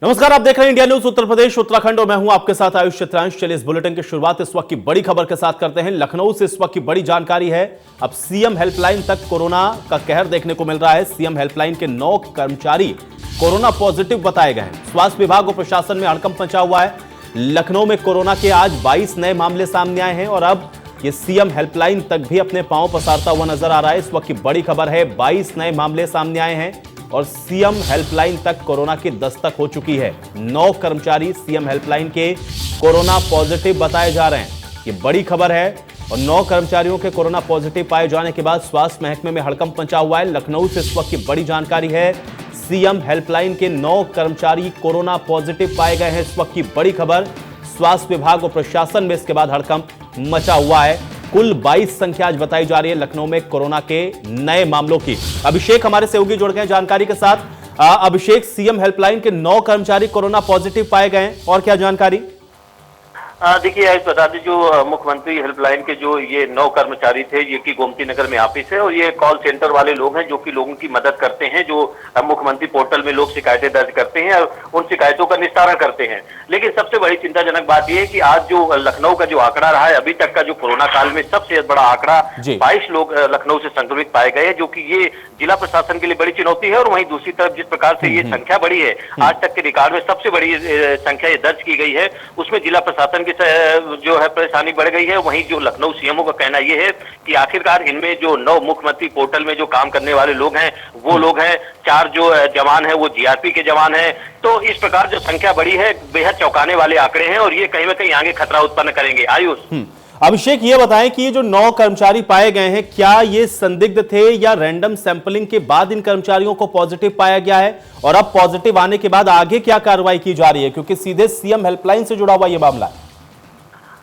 नमस्कार, आप देख रहे हैं इंडिया न्यूज उत्तर प्रदेश उत्तराखंड और मैं हूं आपके साथ आयुष चित्रांश। चलिए इस बुलेटिन की शुरुआत इस वक्त की बड़ी खबर के साथ करते हैं। लखनऊ से इस वक्त की बड़ी जानकारी है। अब सीएम हेल्पलाइन तक कोरोना का कहर देखने को मिल रहा है। सीएम हेल्पलाइन के 9 कर्मचारी कोरोना पॉजिटिव बताए गए हैं। स्वास्थ्य विभाग और प्रशासन में हड़कंप मचा हुआ है। लखनऊ में कोरोना के आज 22 नए मामले सामने आए हैं और अब ये सीएम हेल्पलाइन तक भी अपने पांव पसारता हुआ नजर आ रहा है। इस वक्त की बड़ी खबर है, 22 नए मामले सामने आए हैं और सीएम हेल्पलाइन तक कोरोना की दस्तक हो चुकी है। 9 कर्मचारी सीएम हेल्पलाइन के कोरोना पॉजिटिव बताए जा रहे हैं। ये बड़ी खबर है और 9 कर्मचारियों के कोरोना पॉजिटिव पाए जाने के बाद स्वास्थ्य महकमे में हड़कंप मचा हुआ है। लखनऊ से इस वक्त की बड़ी जानकारी है, सीएम हेल्पलाइन के 9 कर्मचारी कोरोना पॉजिटिव पाए गए हैं। इस वक्त की बड़ी खबर, स्वास्थ्य विभाग और प्रशासन में इसके बाद हड़कंप मचा हुआ है। कुल 22 संख्या आज बताई जा रही है लखनऊ में कोरोना के नए मामलों की। अभिषेक हमारे सहयोगी जुड़ गए जानकारी के साथ। अभिषेक, सीएम हेल्पलाइन के 9 कर्मचारी कोरोना पॉजिटिव पाए गए हैं और क्या जानकारी? देखिए, आज बता दें, जो मुख्यमंत्री हेल्पलाइन के जो ये 9 कर्मचारी थे, ये की गोमती नगर में ऑफिस है और ये कॉल सेंटर वाले लोग हैं जो कि लोगों की मदद करते हैं। जो मुख्यमंत्री पोर्टल में लोग शिकायतें दर्ज करते हैं और उन शिकायतों का निस्तारण करते हैं। लेकिन सबसे बड़ी चिंताजनक बात यह है कि आज जो लखनऊ का जो आंकड़ा रहा है अभी तक का, जो कोरोना काल में सबसे बड़ा आंकड़ा 22 लोग लखनऊ से संक्रमित पाए गए हैं, जो कि ये जिला प्रशासन के लिए बड़ी चुनौती है। और वहीं दूसरी तरफ जिस प्रकार से ये संख्या बढ़ी है, आज तक के रिकॉर्ड में सबसे बड़ी संख्या ये दर्ज की गई है, उसमें जिला प्रशासन जो है परेशानी बढ़ गई है। वहीं जो लखनऊ सीएमओ का कहना यह है कि आखिरकार इनमें जो 9 मुख्यमंत्री पोर्टल में जो काम करने वाले लोग हैं वो लोग हैं, 4 जो जवान हैं वो जीआरपी के जवान हैं। तो इस प्रकार जो संख्या बढ़ी है, बेहद चौंकाने वाले आंकड़े हैं और ये कहीं ना कहीं आगे खतरा उत्पन्न करेंगे। आयुष, अभिषेक, ये बताएं कि ये जो 9 कर्मचारी पाए गए हैं, क्या ये संदिग्ध थे या रैंडम सैंपलिंग के बाद इन कर्मचारियों को पॉजिटिव पाया गया है? और अब पॉजिटिव आने के बाद आगे क्या कार्रवाई की जा रही है, क्योंकि सीधे सीएम हेल्पलाइन से जुड़ा हुआ ये मामला है?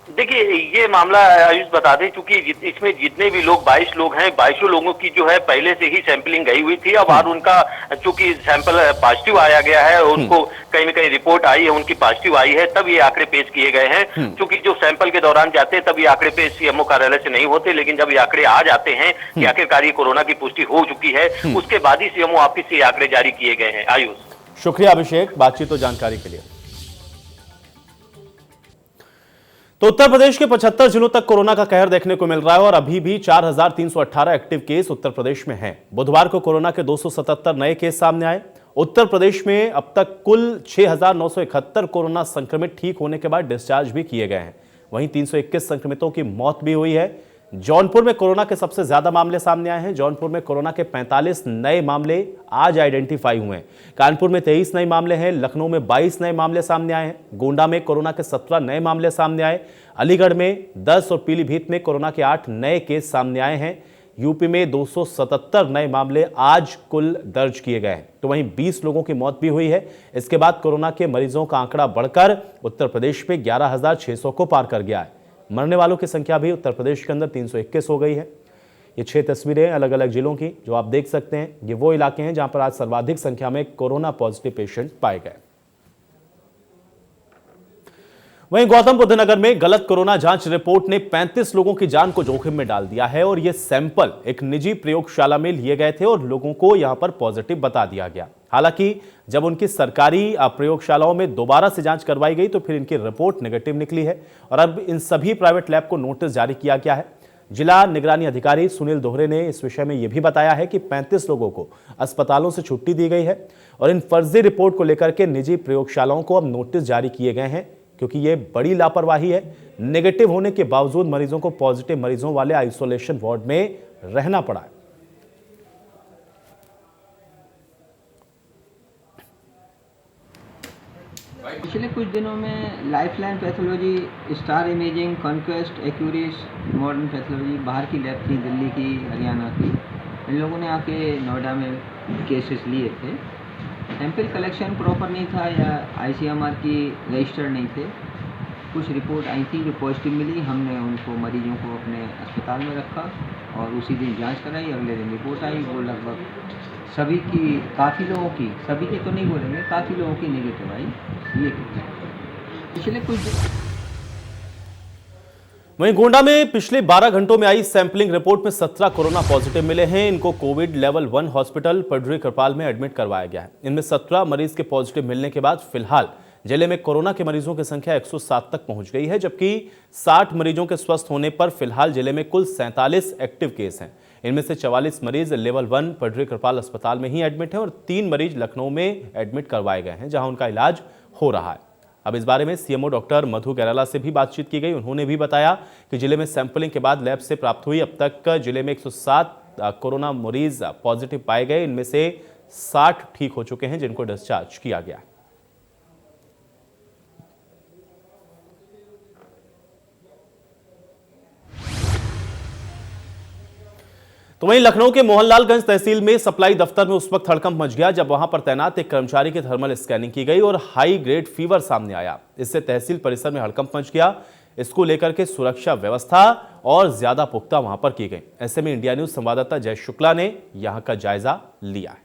देखिए, ये मामला आयुष बता दें, क्योंकि इसमें जितने भी लोग 22 लोग हैं, 22 लोगों की जो है पहले से ही सैंपलिंग गई हुई थी। अब आज उनका चूंकि सैंपल पॉजिटिव आया गया है, उनको कहीं न कहीं रिपोर्ट आई है, उनकी पॉजिटिव आई है, तब ये आंकड़े पेश किए गए हैं। क्योंकि जो सैंपल के दौरान जाते हैं तब ये आंकड़े पेश सीएमओ कार्यालय से नहीं होते, लेकिन जब ये आंकड़े आ जाते हैं कि आखिरकार ये कोरोना की पुष्टि हो चुकी है, उसके बाद ही सीएमओ ऑफिस से आंकड़े जारी किए गए हैं। आयुष, शुक्रिया अभिषेक बातचीत और जानकारी के लिए। तो उत्तर प्रदेश के 75 जिलों तक कोरोना का कहर देखने को मिल रहा है और अभी भी 4318 एक्टिव केस उत्तर प्रदेश में हैं। बुधवार को कोरोना के 277 नए केस सामने आए। उत्तर प्रदेश में अब तक कुल 6971 कोरोना संक्रमित ठीक होने के बाद डिस्चार्ज भी किए गए हैं। वहीं 321 संक्रमितों की मौत भी हुई है। जौनपुर में कोरोना के सबसे ज्यादा मामले सामने आए हैं। जौनपुर में कोरोना के 45 नए मामले आज आइडेंटिफाई हुए हैं। कानपुर में 23 नए मामले हैं। लखनऊ में 22 नए मामले सामने आए हैं। गोंडा में कोरोना के 17 नए मामले सामने आए। अलीगढ़ में 10 और पीलीभीत में कोरोना के 8 नए केस सामने आए हैं। यूपी में 277 नए मामले आज कुल दर्ज किए गए हैं। तो वहीं 20 लोगों की मौत भी हुई है। इसके बाद कोरोना के मरीजों का आंकड़ा बढ़कर उत्तर प्रदेश में 11,600 को पार कर गया है। मरने वालों की संख्या भी उत्तर प्रदेश के अंदर 321 हो गई है। ये 6 तस्वीरें अलग अलग जिलों की जो आप देख सकते हैं। ये वो इलाके हैं जहां पर आज सर्वाधिक संख्या में कोरोना पॉजिटिव पेशेंट पाए गए। वहीं गौतम बुद्ध नगर में गलत कोरोना जांच रिपोर्ट ने 35 लोगों की जान को जोखिम में डाल दिया है और ये सैंपल एक निजी प्रयोगशाला में लिए गए थे और लोगों को यहां पर पॉजिटिव बता दिया गया। हालांकि जब उनकी सरकारी प्रयोगशालाओं में दोबारा से जांच करवाई गई तो फिर इनकी रिपोर्ट नेगेटिव निकली है और अब इन सभी प्राइवेट लैब को नोटिस जारी किया गया है। जिला निगरानी अधिकारी सुनील दोहरे ने इस विषय में यह भी बताया है कि 35 लोगों को अस्पतालों से छुट्टी दी गई है और इन फर्जी रिपोर्ट को लेकर के निजी प्रयोगशालाओं को अब नोटिस जारी किए गए हैं, क्योंकि ये बड़ी लापरवाही है। नेगेटिव होने के बावजूद मरीजों को पॉजिटिव मरीजों वाले आइसोलेशन वार्ड में रहना पड़ा है। पिछले कुछ दिनों में lifeline pathology, star imaging, conquest, Accuris, modern pathology बाहर की लैब थी, दिल्ली की, हरियाणा की, इन लोगों ने आके नोएडा में केसेस लिए थे। सैंपल कलेक्शन प्रॉपर नहीं था या आईसीएमआर की रजिस्टर नहीं थे। कुछ रिपोर्ट आई थी जो पॉजिटिव मिली, हमने उनको मरीजों को अपने अस्पताल में रखा और उसी दिन जांच कराई। अगले दिन रिपोर्ट आई, वो लगभग सभी की, काफ़ी लोगों की, सभी की तो नहीं बोलेंगे, काफ़ी लोगों की नेगेटिव आई। ये पिछले कुछ वहीं गोंडा में पिछले 12 घंटों में आई सैंपलिंग रिपोर्ट में 17 कोरोना पॉजिटिव मिले हैं। इनको Covid level 1 hospital Padri Karpal में एडमिट करवाया गया है। इनमें 17 मरीज के पॉजिटिव मिलने के बाद फिलहाल जिले में कोरोना के मरीजों की संख्या 107 तक पहुंच गई है, जबकि 60 मरीजों के स्वस्थ होने पर फिलहाल जिले में कुल 47 एक्टिव केस हैं। इनमें से 44 मरीज लेवल 1 पडरी करपाल अस्पताल में ही एडमिट हैं और 3 मरीज लखनऊ में एडमिट करवाए गए हैं, जहां उनका इलाज हो रहा है। अब इस बारे में सीएमओ डॉक्टर मधु कैराला से भी बातचीत की गई। उन्होंने भी बताया कि जिले में सैंपलिंग के बाद लैब से प्राप्त हुई अब तक जिले में 107 कोरोना मरीज पॉजिटिव पाए गए। इनमें से 60 ठीक हो चुके हैं, जिनको डिस्चार्ज किया गया। तो वहीं लखनऊ के मोहनलालगंज तहसील में सप्लाई दफ्तर में उस वक्त हड़कंप मच गया जब वहां पर तैनात एक कर्मचारी की थर्मल स्कैनिंग की गई और हाई ग्रेड फीवर सामने आया। इससे तहसील परिसर में हड़कंप मच गया। इसको लेकर के सुरक्षा व्यवस्था और ज्यादा पुख्ता वहां पर की गई। ऐसे में इंडिया न्यूज संवाददाता जय शुक्ला ने यहां का जायजा लिया है।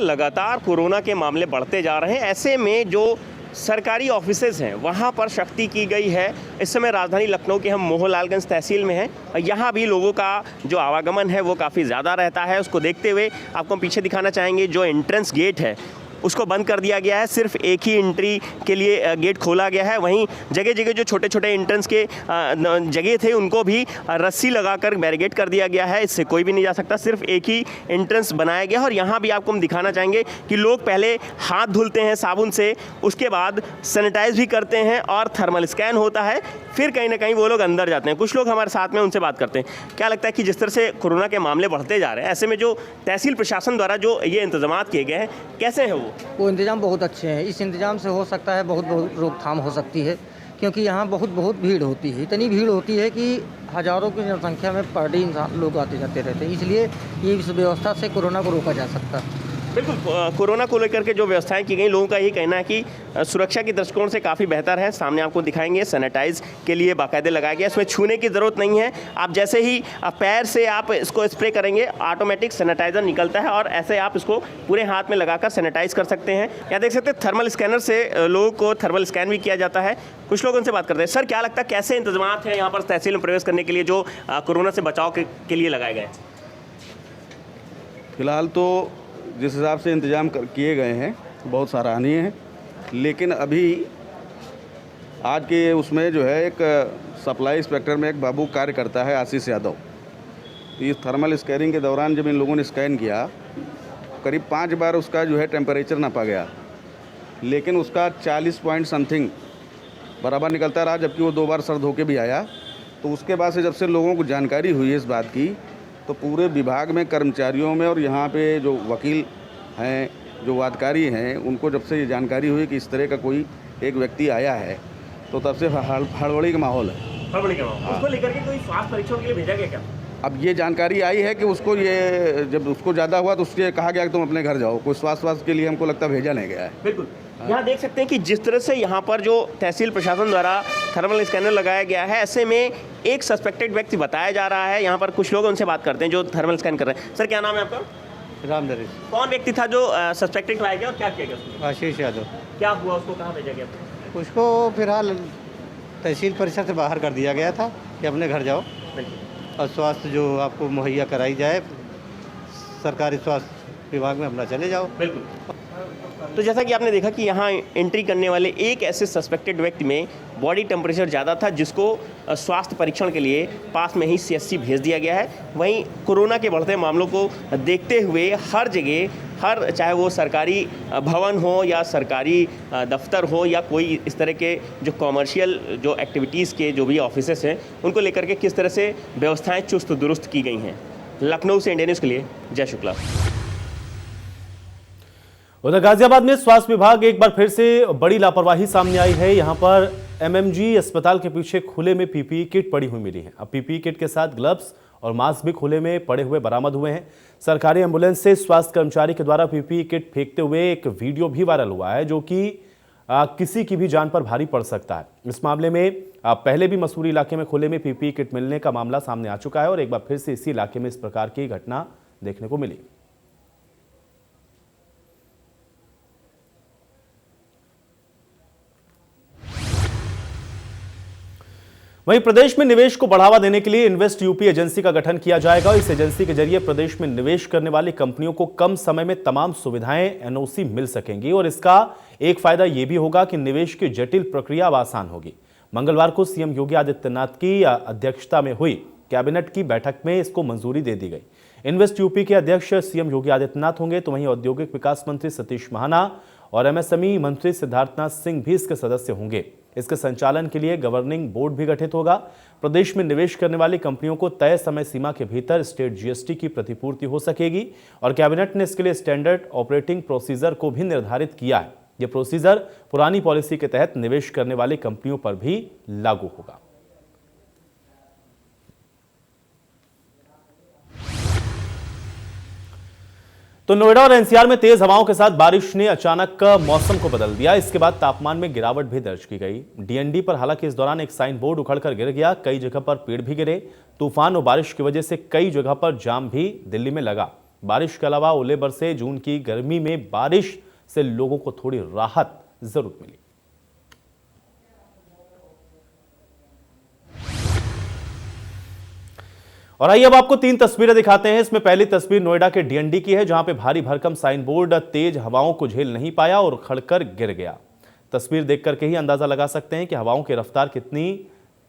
लगातार कोरोना के मामले बढ़ते जा रहे हैं। ऐसे में जो सरकारी ऑफिसेज हैं वहाँ पर सख्ती की गई है। इस समय राजधानी लखनऊ के हम मोहनलालगंज तहसील में हैं। यहाँ भी लोगों का जो आवागमन है वो काफ़ी ज़्यादा रहता है। उसको देखते हुए आपको हम पीछे दिखाना चाहेंगे, जो एंट्रेंस गेट है उसको बंद कर दिया गया है। सिर्फ एक ही एंट्री के लिए गेट खोला गया है। वहीं जगह जगह जो छोटे छोटे एंट्रेंस के जगह थे उनको भी रस्सी लगाकर बैरिकेड कर दिया गया है। इससे कोई भी नहीं जा सकता। सिर्फ एक ही एंट्रेंस बनाया गया है। और यहाँ भी आपको हम दिखाना चाहेंगे कि लोग पहले हाथ धुलते हैं साबुन से, उसके बाद सैनिटाइज भी करते हैं और थर्मल स्कैन होता है, फिर कहीं ना कहीं वो लोग अंदर जाते हैं। कुछ लोग हमारे साथ में, उनसे बात करते हैं। क्या लगता है कि जिस तरह से कोरोना के मामले बढ़ते जा रहे हैं, ऐसे में जो तहसील प्रशासन द्वारा जो ये इंतजाम किए गए हैं, कैसे हैं वो इंतज़ाम बहुत अच्छे हैं। इस इंतज़ाम से हो सकता है बहुत रोकथाम हो सकती है, क्योंकि यहाँ बहुत भीड़ होती है। इतनी भीड़ होती है कि हज़ारों की जनसंख्या में पर डे इंसान लोग आते जाते रहते हैं। इसलिए ये इस व्यवस्था से कोरोना को रोका जा सकता है। बिल्कुल, कोरोना को लेकर के जो व्यवस्थाएं की गई, लोगों का यही कहना है कि सुरक्षा के दृष्टिकोण से काफ़ी बेहतर है। सामने आपको दिखाएंगे, सैनिटाइज के लिए बाकायदे लगाया गया। इसमें छूने की ज़रूरत नहीं है। आप जैसे ही पैर से आप इसको स्प्रे करेंगे, ऑटोमेटिक सैनिटाइज़र निकलता है और ऐसे आप इसको पूरे हाथ में लगाकर सैनिटाइज कर सकते हैं। यहाँ देख सकते हैं थर्मल स्कैनर से लोगों को थर्मल स्कैन भी किया जाता है। कुछ लोग उनसे बात करते हैं। सर, क्या लगता है कैसे इंतजाम हैं यहाँ पर तहसील में प्रवेश करने के लिए जो कोरोना से बचाव के लिए लगाए गए? फिलहाल तो जिस हिसाब से इंतज़ाम किए गए हैं बहुत सराहनीय है, लेकिन अभी आज के उसमें जो है एक सप्लाई इंस्पेक्टर में एक बाबू कार्य करता है, आशीष यादव। इस थर्मल स्कैनिंग के दौरान जब इन लोगों ने स्कैन किया, करीब 5 बार उसका जो है टेम्परेचर नापा गया, लेकिन उसका 40 पॉइंट समथिंग बराबर निकलता रहा, जबकि वो 2 बार सर धो के भी आया। तो उसके बाद से जब से लोगों को जानकारी हुई है इस बात की, तो पूरे विभाग में कर्मचारियों में और यहाँ पे जो वकील हैं, जो वादकारी हैं, उनको जब से ये जानकारी हुई कि इस तरह का कोई एक व्यक्ति आया है, तो तब से हड़बड़ी का माहौल है। हड़बड़ी का माहौल। उसको लेकर के कोई स्वास्थ्य परीक्षण के लिए भेजा गया क्या? अब ये जानकारी आई है कि उसको ये जब उसको ज़्यादा हुआ तो उसके कहा गया कि तुम अपने घर जाओ। कोई स्वास्थ्य के लिए हमको लगता है भेजा नहीं गया है। बिल्कुल। यहाँ देख सकते हैं कि जिस तरह से यहाँ पर जो तहसील प्रशासन द्वारा थर्मल स्कैनर लगाया गया है, ऐसे में एक सस्पेक्टेड व्यक्ति बताया जा रहा है। यहाँ पर कुछ लोग उनसे बात करते हैं जो थर्मल स्कैन कर रहे हैं। सर, क्या नाम है आपका? रामदरी। कौन व्यक्ति था जो सस्पेक्टेड लाया गया और क्या किया गया उसको? आशीष यादव। क्या हुआ, उसको कहाँ भेजा गया? उसको फिलहाल तहसील परिसर से बाहर कर दिया गया था कि अपने घर जाओ और स्वास्थ्य जो आपको मुहैया कराई जाए सरकारी स्वास्थ्य विभाग में अपना चले जाओ। बिल्कुल। तो जैसा कि आपने देखा कि यहाँ एंट्री करने वाले एक ऐसे सस्पेक्टेड व्यक्ति में बॉडी टेम्परेचर ज़्यादा था, जिसको स्वास्थ्य परीक्षण के लिए पास में ही CSC भेज दिया गया है। वहीं कोरोना के बढ़ते मामलों को देखते हुए हर जगह, चाहे वो सरकारी भवन हो या सरकारी दफ्तर हो या कोई इस तरह के जो कॉमर्शियल जो एक्टिविटीज़ के जो भी ऑफिसेस हैं, उनको लेकर के किस तरह से व्यवस्थाएं चुस्त दुरुस्त की गई हैं। लखनऊ से इंडिया न्यूज़ के लिए जय शुक्ला। उधर गाजियाबाद में स्वास्थ्य विभाग एक बार फिर से बड़ी लापरवाही सामने आई है। यहां पर MMG अस्पताल के पीछे खुले में PPE किट पड़ी हुई मिली है। अब PPE किट के साथ ग्लव्स और मास्क भी खुले में पड़े हुए बरामद हुए हैं। सरकारी एम्बुलेंस से स्वास्थ्य कर्मचारी के द्वारा PPE किट फेंकते हुए एक वीडियो भी वायरल हुआ है, जो कि किसी की भी जान पर भारी पड़ सकता है। इस मामले में पहले भी मसूरी इलाके में खुले में PPE किट मिलने का मामला सामने आ चुका है और एक बार फिर से इसी इलाके में इस प्रकार की घटना देखने को मिली। वहीं प्रदेश में निवेश को बढ़ावा देने के लिए इन्वेस्ट यूपी एजेंसी का गठन किया जाएगा। इस एजेंसी के जरिए प्रदेश में निवेश करने वाली कंपनियों को कम समय में तमाम सुविधाएं एनओसी मिल सकेंगी और इसका एक फायदा यह भी होगा कि निवेश की जटिल प्रक्रिया अब आसान होगी। मंगलवार को सीएम योगी आदित्यनाथ की अध्यक्षता में हुई कैबिनेट की बैठक में इसको मंजूरी दे दी गई। इन्वेस्ट यूपी के अध्यक्ष सीएम योगी आदित्यनाथ होंगे, तो वहीं औद्योगिक विकास मंत्री सतीश महाना और एमएसएमई मंत्री सिद्धार्थनाथ सिंह भी इसके सदस्य होंगे। इसके संचालन के लिए गवर्निंग बोर्ड भी गठित होगा। प्रदेश में निवेश करने वाली कंपनियों को तय समय सीमा के भीतर स्टेट जीएसटी की प्रतिपूर्ति हो सकेगी और कैबिनेट ने इसके लिए स्टैंडर्ड ऑपरेटिंग प्रोसीजर को भी निर्धारित किया है। यह प्रोसीजर पुरानी पॉलिसी के तहत निवेश करने वाली कंपनियों पर भी लागू होगा। तो नोएडा और एनसीआर में तेज हवाओं के साथ बारिश ने अचानक मौसम को बदल दिया। इसके बाद तापमान में गिरावट भी दर्ज की गई। डीएनडी पर हालांकि इस दौरान एक साइन बोर्ड उखड़कर गिर गया, कई जगह पर पेड़ भी गिरे। तूफान और बारिश की वजह से कई जगह पर जाम भी दिल्ली में लगा। बारिश के अलावा ओले बरसे। जून की गर्मी में बारिश से लोगों को थोड़ी राहत जरूर मिली। और आइए अब आपको 3 तस्वीरें दिखाते हैं। इसमें पहली तस्वीर नोएडा के डीएनडी की है, जहां पे भारी भरकम साइन बोर्ड तेज हवाओं को झेल नहीं पाया और खड़कर गिर गया। तस्वीर देख करके ही अंदाजा लगा सकते हैं कि हवाओं की रफ्तार कितनी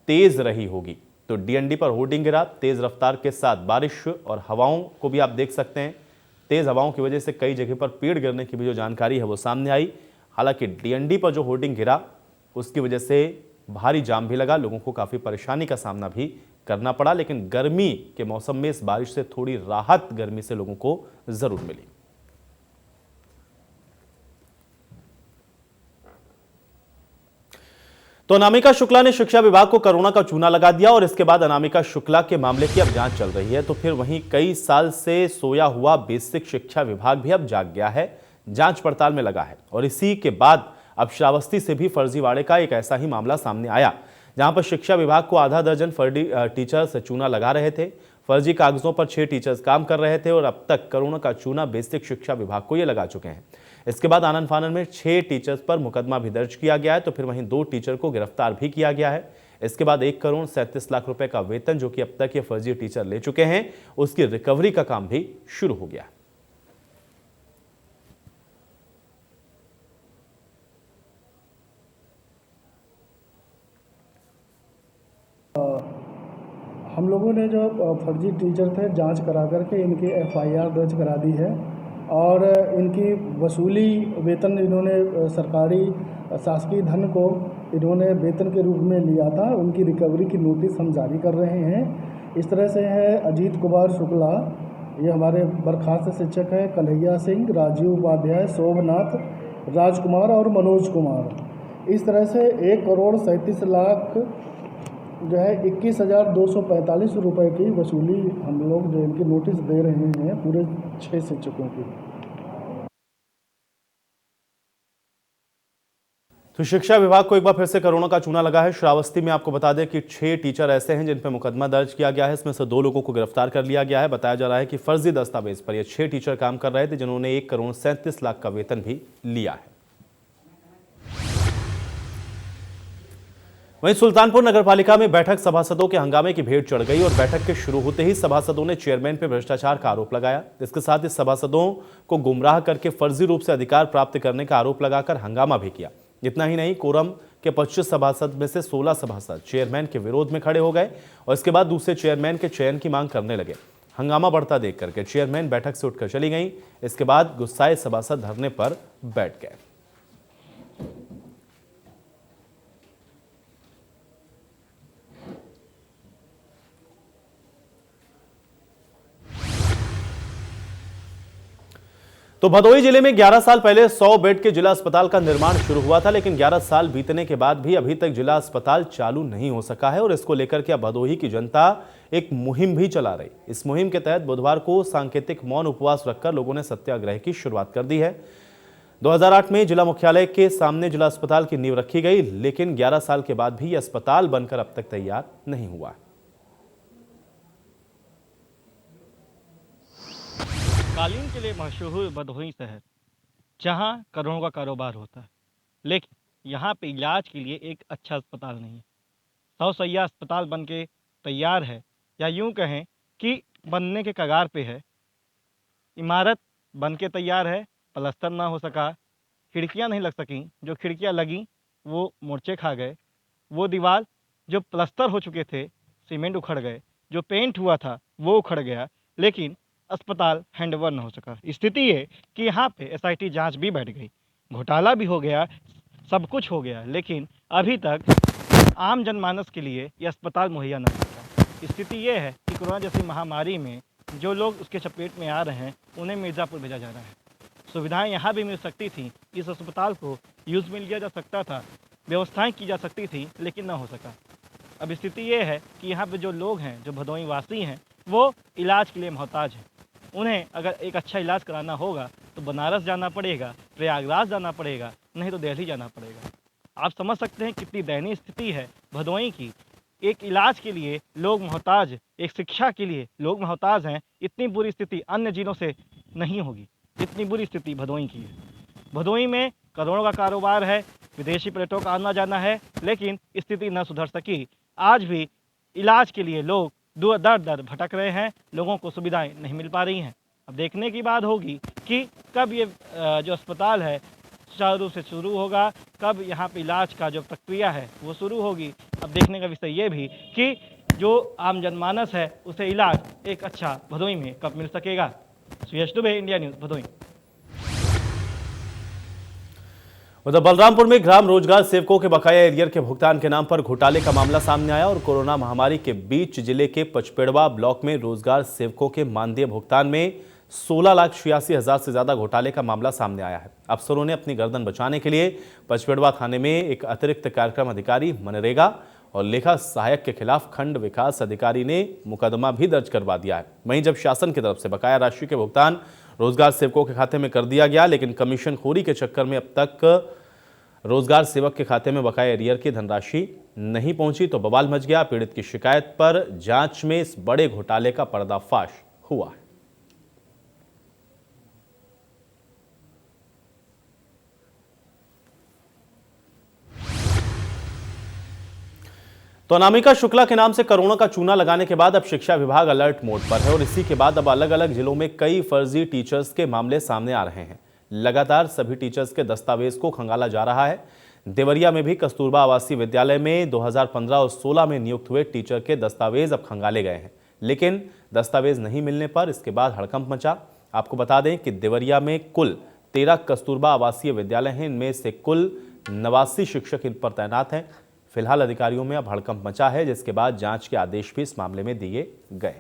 तेज रही होगी। तो डीएनडी पर होर्डिंग गिरा। तेज रफ्तार के साथ बारिश और हवाओं को भी आप देख सकते हैं। तेज हवाओं की वजह से कई जगह पर पेड़ गिरने की भी जो जानकारी है वो सामने आई। हालांकि डीएनडी पर जो होर्डिंग गिरा उसकी वजह से भारी जाम भी लगा, लोगों को काफी परेशानी का सामना भी करना पड़ा। लेकिन गर्मी के मौसम में इस बारिश से थोड़ी राहत गर्मी से लोगों को जरूर मिली। तो अनामिका शुक्ला ने शिक्षा विभाग को कोरोना का चूना लगा दिया और इसके बाद अनामिका शुक्ला के मामले की अब जांच चल रही है। तो फिर वहीं कई साल से सोया हुआ बेसिक शिक्षा विभाग भी अब जाग गया है, जांच पड़ताल में लगा है। और इसी के बाद अब श्रावस्ती से भी फर्जीवाड़े का एक ऐसा ही मामला सामने आया, जहां पर शिक्षा विभाग को आधा दर्जन फर्जी टीचर्स चूना लगा रहे थे। फर्जी कागजों पर 6 टीचर्स काम कर रहे थे और अब तक कोरोना का चूना बेसिक शिक्षा विभाग को ये लगा चुके हैं। इसके बाद आनन फानन में 6 टीचर्स पर मुकदमा भी दर्ज किया गया है। तो फिर वहीं 2 टीचर को गिरफ्तार भी किया गया है। इसके बाद 1 करोड़ 37 लाख रुपए का वेतन जो कि अब तक ये फर्जी टीचर ले चुके हैं, उसकी रिकवरी का काम भी शुरू हो गया है। हम लोगों ने जो फर्जी टीचर थे जांच करा करके इनकी एफआईआर दर्ज करा दी है और इनकी वसूली वेतन इन्होंने सरकारी शासकीय धन को इन्होंने वेतन के रूप में लिया था, उनकी रिकवरी की नोटिस हम जारी कर रहे हैं। इस तरह से है अजीत कुमार शुक्ला, ये हमारे बर्खास्त शिक्षक हैं, कन्हैया सिंह, राजीव उपाध्याय, शोभनाथ, राजकुमार और मनोज कुमार। इस तरह से 1 करोड़ 37 लाख जो है 21,245 रुपए की वसूली हम लोग जो इनकी नोटिस दे रहे हैं पूरे 6 शिक्षकों की। तो शिक्षा विभाग को एक बार फिर से कोरोना का चूना लगा है। श्रावस्ती में आपको बता दें कि 6 टीचर ऐसे हैं जिन पर मुकदमा दर्ज किया गया है। इसमें से 2 लोगों को गिरफ्तार कर लिया गया है। बताया जा रहा है कि फर्जी दस्तावेज पर ये 6 टीचर काम कर रहे थे, जिन्होंने 1 करोड़ 37 लाख का वेतन भी लिया है। वहीं सुल्तानपुर नगरपालिका में बैठक सभासदों के हंगामे की भेंट चढ़ गई और बैठक के शुरू होते ही सभासदों ने चेयरमैन पर भ्रष्टाचार का आरोप लगाया। इसके साथ ही सभासदों को गुमराह करके फर्जी रूप से अधिकार प्राप्त करने का आरोप लगाकर हंगामा भी किया। इतना ही नहीं, कोरम के 25 सभासद में से 16 सभासद चेयरमैन के विरोध में खड़े हो गए और इसके बाद दूसरे चेयरमैन के चयन की मांग करने लगे। हंगामा बढ़ता देख करके चेयरमैन बैठक से उठकर चली गई। इसके बाद गुस्साए सभासद धरने पर बैठ गए। तो भदोही जिले में 11 साल पहले 100 बेड के जिला अस्पताल का निर्माण शुरू हुआ था, लेकिन 11 साल बीतने के बाद भी अभी तक जिला अस्पताल चालू नहीं हो सका है और इसको लेकर के अब भदोही की जनता एक मुहिम भी चला रही। इस मुहिम के तहत बुधवार को सांकेतिक मौन उपवास रखकर लोगों ने सत्याग्रह की शुरुआत कर दी है। 2008 में जिला मुख्यालय के सामने जिला अस्पताल की नींव रखी गई, लेकिन 11 साल के बाद भी यह अस्पताल बनकर अब तक तैयार नहीं हुआ है। कालीन के लिए मशहूर भदोही शहर, जहां करोड़ों का कारोबार होता है, लेकिन यहां पे इलाज के लिए एक अच्छा अस्पताल नहीं है। 100 सैया अस्पताल बन के तैयार है, या यूं कहें कि बनने के कगार पे है। इमारत बन के तैयार है, प्लास्टर ना हो सका, खिड़कियां नहीं लग सकीं, जो खिड़कियां लगीं वो मोर्चे खा गए, वो दीवार जो प्लास्टर हो चुके थे सीमेंट उखड़ गए, जो पेंट हुआ था वो उखड़ गया, लेकिन अस्पताल हैंडओवर न हो सका। स्थिति ये कि यहाँ पे एसआईटी जांच भी बैठ गई, घोटाला भी हो गया, सब कुछ हो गया, लेकिन अभी तक आम जनमानस के लिए ये अस्पताल मुहैया नहीं होता। स्थिति ये है कि कोरोना जैसी महामारी में जो लोग उसके चपेट में आ रहे हैं उन्हें मिर्ज़ापुर भेजा जा रहा है। सुविधाएं यहाँ भी मिल सकती थी, इस अस्पताल को यूज़ में लिया जा सकता था, व्यवस्थाएं की जा सकती थी, लेकिन ना हो सका। अब स्थिति ये है कि यहाँ पे जो लोग हैं, जो भदोही वासी हैं, वो इलाज के लिए मोहताज हैं। उन्हें अगर एक अच्छा इलाज कराना होगा तो बनारस जाना पड़ेगा, प्रयागराज जाना पड़ेगा, नहीं तो दिल्ली जाना पड़ेगा। आप समझ सकते हैं कितनी दयनीय स्थिति है भदोही की। एक इलाज के लिए लोग मोहताज, एक शिक्षा के लिए लोग मोहताज हैं। इतनी बुरी स्थिति अन्य जिलों से नहीं होगी, इतनी बुरी स्थिति भदोही की है। भदोही में करोड़ों का कारोबार है, विदेशी पर्यटकों का आना जाना है, लेकिन स्थिति न सुधर सकी। आज भी इलाज के लिए लोग दर दर भटक रहे हैं, लोगों को सुविधाएं नहीं मिल पा रही हैं। अब देखने की बात होगी कि कब ये जो अस्पताल है सुचारू रूप से शुरू होगा, कब यहाँ पे इलाज का जो प्रक्रिया है वो शुरू होगी। अब देखने का विषय ये भी कि जो आम जनमानस है उसे इलाज एक अच्छा भदोही में कब मिल सकेगा। सुयश दुबे, इंडिया न्यूज़, भदोही। उधर बलरामपुर में ग्राम रोजगार सेवकों के बकाया एरियर के भुगतान के नाम पर घोटाले का मामला सामने आया और कोरोना महामारी के बीच जिले के पचपेड़वा ब्लॉक में रोजगार सेवकों के मानदेय भुगतान में 16,86,000 से ज्यादा घोटाले का मामला सामने आया है। अफसरों ने अपनी गर्दन बचाने के लिए पचपेड़वा थाने में एक अतिरिक्त कार्यक्रम अधिकारी, मनरेगा और लेखा सहायक के खिलाफ खंड विकास अधिकारी ने मुकदमा भी दर्ज करवा दिया है। वहीं जब शासन की तरफ से बकाया राशि के भुगतान रोजगार सेवकों के खाते में कर दिया गया, लेकिन कमीशनखोरी के चक्कर में अब तक रोजगार सेवक के खाते में बकाया एरियर की धनराशि नहीं पहुंची तो बवाल मच गया। पीड़ित की शिकायत पर जांच में इस बड़े घोटाले का पर्दाफाश हुआ है। तो अनामिका शुक्ला के नाम से करोड़ों का चूना लगाने के बाद अब शिक्षा विभाग अलर्ट मोड पर है और इसी के बाद अब अलग अलग जिलों में कई फर्जी टीचर्स के मामले सामने आ रहे हैं। लगातार सभी टीचर्स के दस्तावेज को खंगाला जा रहा है। देवरिया में भी कस्तूरबा आवासीय विद्यालय में 2015 और 16 में नियुक्त हुए टीचर के दस्तावेज अब खंगाले गए हैं, लेकिन दस्तावेज नहीं मिलने पर इसके बाद हड़कंप मचा। आपको बता दें कि देवरिया में कुल 13 कस्तूरबा आवासीय विद्यालय हैं, इनमें से कुल 89 शिक्षक इन पर तैनात हैं। फिलहाल अधिकारियों में अब हड़कंप मचा है, जिसके बाद जांच के आदेश भी इस मामले में दिए गए।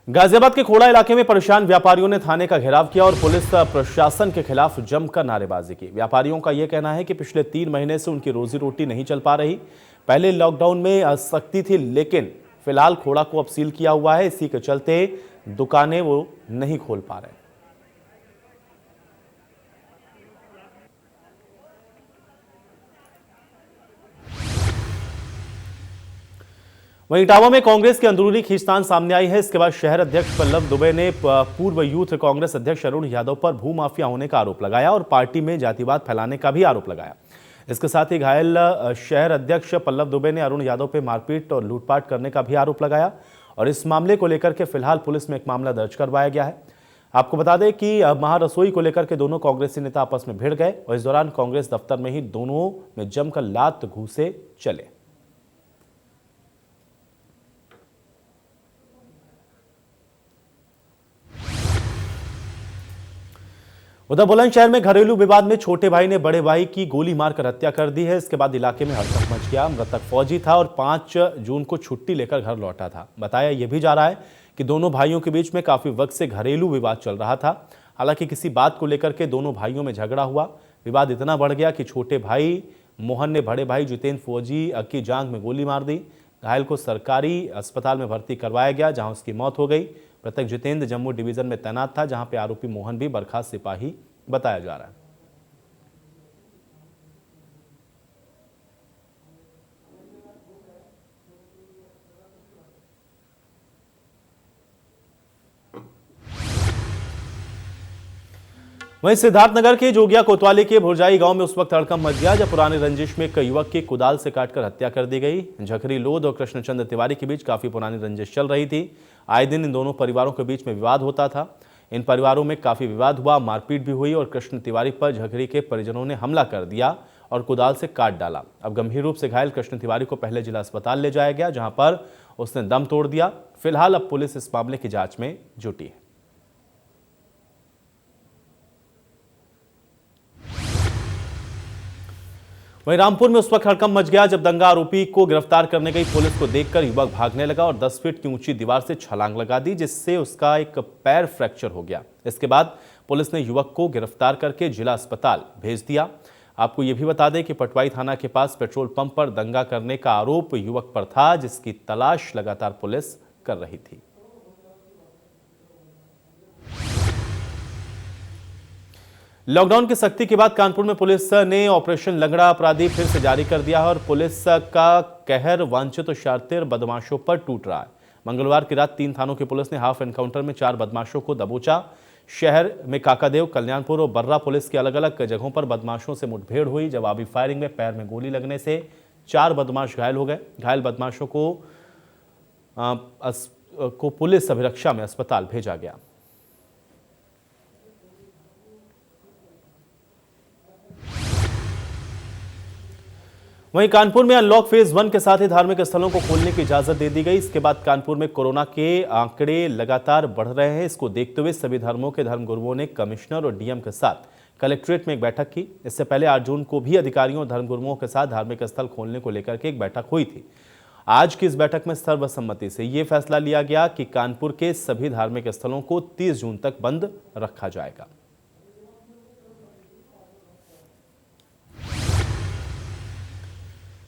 गाजियाबाद के खोड़ा इलाके में परेशान व्यापारियों ने थाने का घेराव किया और पुलिस प्रशासन के खिलाफ जमकर नारेबाजी की। व्यापारियों का यह कहना है कि पिछले 3 महीने से उनकी रोजी रोटी नहीं चल पा रही। पहले लॉकडाउन में सख्ती थी, लेकिन फिलहाल खोड़ा को अब सील किया हुआ है, इसी के चलते दुकानें वो नहीं खोल पा रहे। वहीं इटावा में कांग्रेस की अंदरूनी खींचतान सामने आई है। इसके बाद शहर अध्यक्ष पल्लव दुबे ने पूर्व यूथ कांग्रेस अध्यक्ष अरुण यादव पर भूमाफिया होने का आरोप लगाया और पार्टी में जातिवाद फैलाने का भी आरोप लगाया। इसके साथ ही घायल शहर अध्यक्ष पल्लव दुबे ने अरुण यादव पर मारपीट और लूटपाट करने का भी आरोप लगाया और इस मामले को लेकर के फिलहाल पुलिस में एक मामला दर्ज करवाया गया है। आपको बता दें कि महारसोई को लेकर के दोनों कांग्रेसी नेता आपस में भिड़ गए और इस दौरान कांग्रेस दफ्तर में ही दोनों में जमकर लात घूंसे चले। उधर बुलंदशहर में घरेलू विवाद में छोटे भाई ने बड़े भाई की गोली मारकर हत्या कर दी है। इसके बाद इलाके में हड़कंप मच गया। मृतक फौजी था और 5 जून को छुट्टी लेकर घर लौटा था। बताया यह भी जा रहा है कि दोनों भाइयों के बीच में काफी वक्त से घरेलू विवाद चल रहा था। हालांकि किसी बात को लेकर के दोनों भाइयों में झगड़ा हुआ। विवाद इतना बढ़ गया कि छोटे भाई मोहन ने बड़े भाई जितेंद्र फौजी की जांघ में गोली मार दी। घायल को सरकारी अस्पताल में भर्ती करवाया गया, जहां उसकी मौत हो गई। मृतक जितेंद्र जम्मू डिवीजन में तैनात था, जहां पे आरोपी मोहन भी बर्खास्त सिपाही बताया जा रहा है। वहीं सिद्धार्थनगर के जोगिया कोतवाली के भुरजाई गांव में उस वक्त हड़कंप मच गया जब पुरानी रंजिश में एक युवक की कुदाल से काटकर हत्या कर दी गई। झकरी लोध और कृष्णचंद्र तिवारी के बीच काफी पुरानी रंजिश चल रही थी। आए दिन इन दोनों परिवारों के बीच में विवाद होता था। इन परिवारों में काफी विवाद हुआ, मारपीट भी हुई और कृष्ण तिवारी पर झकरी के परिजनों ने हमला कर दिया और कुदाल से काट डाला। अब गंभीर रूप से घायल कृष्ण तिवारी को पहले जिला अस्पताल ले जाया गया, जहां पर उसने दम तोड़ दिया। फिलहाल अब पुलिस इस मामले की जांच में जुटी है। वहीं रामपुर में उस वक्त हड़कंप मच गया जब दंगा आरोपी को गिरफ्तार करने गई पुलिस को देखकर युवक भागने लगा और 10 फीट की ऊंची दीवार से छलांग लगा दी, जिससे उसका एक पैर फ्रैक्चर हो गया। इसके बाद पुलिस ने युवक को गिरफ्तार करके जिला अस्पताल भेज दिया। आपको यह भी बता दें कि पटवाई थाना के पास पेट्रोल पंप पर दंगा करने का आरोप युवक पर था, जिसकी तलाश लगातार पुलिस कर रही थी। लॉकडाउन की सख्ती के बाद कानपुर में पुलिस ने ऑपरेशन लंगड़ा अपराधी फिर से जारी कर दिया है और पुलिस का कहर वांछित शातिर बदमाशों पर टूट रहा है। मंगलवार की रात 3 थानों की पुलिस ने हाफ एनकाउंटर में 4 बदमाशों को दबोचा। शहर में काकादेव, कल्याणपुर और बर्रा पुलिस की अलग अलग जगहों पर बदमाशों से मुठभेड़ हुई। जवाबी फायरिंग में पैर में गोली लगने से 4 बदमाश घायल हो गए। घायल बदमाशों को पुलिस अभिरक्षा में अस्पताल भेजा गया। वहीं कानपुर में अनलॉक फेज 1 के साथ ही धार्मिक स्थलों को खोलने की इजाजत दे दी गई। इसके बाद कानपुर में कोरोना के आंकड़े लगातार बढ़ रहे हैं। इसको देखते हुए सभी धर्मों के धर्मगुरुओं ने कमिश्नर और डीएम के साथ कलेक्ट्रेट में एक बैठक की। इससे पहले 8 जून को भी अधिकारियों और धर्मगुरुओं के साथ धार्मिक स्थल खोलने को लेकर के एक बैठक हुई थी। आज की इस बैठक में सर्वसम्मति से यह फैसला लिया गया कि कानपुर के सभी धार्मिक स्थलों को 30 जून तक बंद रखा जाएगा।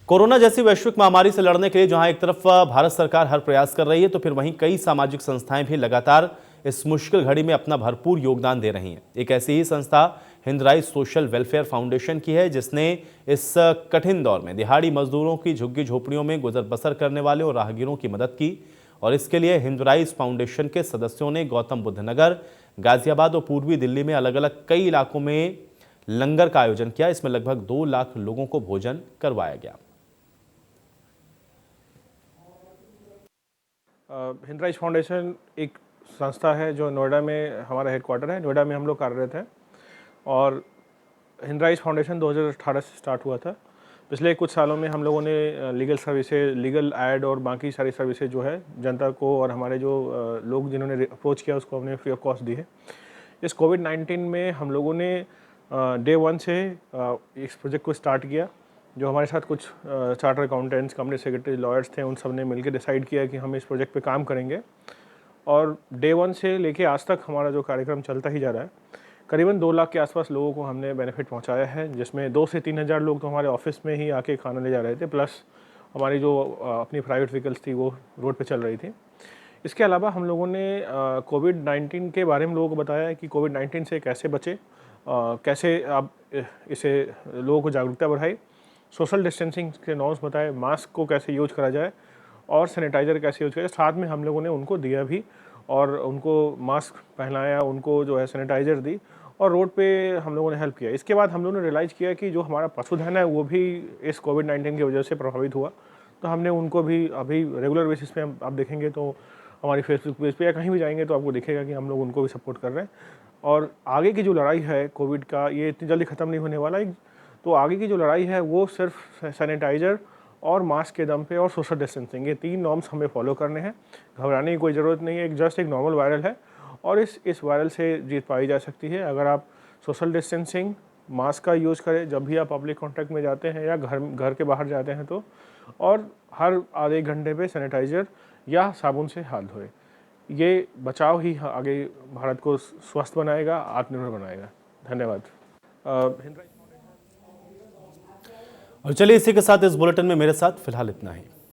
कोरोना जैसी वैश्विक महामारी से लड़ने के लिए जहां एक तरफ भारत सरकार हर प्रयास कर रही है, तो फिर वहीं कई सामाजिक संस्थाएं भी लगातार इस मुश्किल घड़ी में अपना भरपूर योगदान दे रही हैं। एक ऐसी ही संस्था हिंदराइज सोशल वेलफेयर फाउंडेशन की है, जिसने इस कठिन दौर में दिहाड़ी मजदूरों की झुग्गी झोपड़ियों में गुजर बसर करने वाले और राहगीरों की मदद की। और इसके लिए हिंदराइज फाउंडेशन के सदस्यों ने गौतम बुद्ध नगर, गाजियाबाद और पूर्वी दिल्ली में अलग अलग कई इलाकों में लंगर का आयोजन किया। इसमें लगभग 2 लाख लोगों को भोजन करवाया गया। हिंदराइज फाउंडेशन एक संस्था है जो नोएडा में हमारा हेडक्वार्टर है। नोएडा में हम लोग कार्यरत हैं और हिंदराइज फाउंडेशन 2018 से स्टार्ट हुआ था। पिछले कुछ सालों में हम लोगों ने लीगल सर्विसेज, लीगल एड और बाकी सारी सर्विसेज जो है जनता को और हमारे जो लोग जिन्होंने अप्रोच किया उसको हमने फ्री ऑफ कॉस्ट दी है। इस कोविड-19 में हम लोगों ने डे 1 से इस प्रोजेक्ट को स्टार्ट किया। जो हमारे साथ कुछ charter accountants, company secretary, lawyers थे, उन सब ने मिलकर डिसाइड किया कि हम इस प्रोजेक्ट पे काम करेंगे। और डे 1 से लेके आज तक हमारा जो कार्यक्रम चलता ही जा रहा है। करीबन 2 लाख के आसपास लोगों को हमने बेनिफिट पहुंचाया है, जिसमें 2 से 3 हज़ार लोग तो हमारे ऑफिस में ही आके खाना ले जा रहे थे, प्लस हमारी जो अपनी प्राइवेट व्हीकल्स थी वो रोड पर चल रही थी। इसके अलावा हम लोगों ने कोविड-19 के बारे में लोगों को बताया कि कोविड-19 से कैसे बचे, कैसे आप इसे लोगों को जागरूकता बढ़ाई, सोशल डिस्टेंसिंग के नॉर्म्स बताए, मास्क को कैसे यूज करा जाए और सैनिटाइज़र कैसे यूज करा जाए। साथ में हम लोगों ने उनको दिया भी और उनको मास्क पहनाया, उनको जो है सैनिटाइज़र दी और रोड पे हम लोगों ने हेल्प किया। इसके बाद हम लोगों ने रियलाइज़ किया कि जो हमारा पशुधन है वो भी इस कोविड-19 की वजह से प्रभावित हुआ, तो हमने उनको भी अभी रेगुलर बेसिस पे आप देखेंगे तो हमारी फेसबुक पेज पे या कहीं भी जाएंगे तो आपको दिखेगा कि हम लोग उनको भी सपोर्ट कर रहे हैं। और आगे की जो लड़ाई है कोविड का, ये इतनी जल्दी ख़त्म नहीं होने वाला। तो आगे की जो लड़ाई है वो सिर्फ सैनिटाइज़र और मास्क के दम पे और सोशल डिस्टेंसिंग, ये 3 नॉर्म्स हमें फॉलो करने हैं। घबराने की कोई ज़रूरत नहीं है, जस्ट एक नॉर्मल वायरल है और इस वायरल से जीत पाई जा सकती है अगर आप सोशल डिस्टेंसिंग, मास्क का यूज़ करें जब भी आप पब्लिक कॉन्टैक्ट में जाते हैं या घर के बाहर जाते हैं तो, और हर आधे घंटे पे सैनिटाइज़र या साबुन से हाथ धोए। ये बचाव ही आगे भारत को स्वस्थ बनाएगा, आत्मनिर्भर बनाएगा। धन्यवाद। और चलिए इसी के साथ इस बुलेटिन में मेरे साथ फिलहाल इतना ही।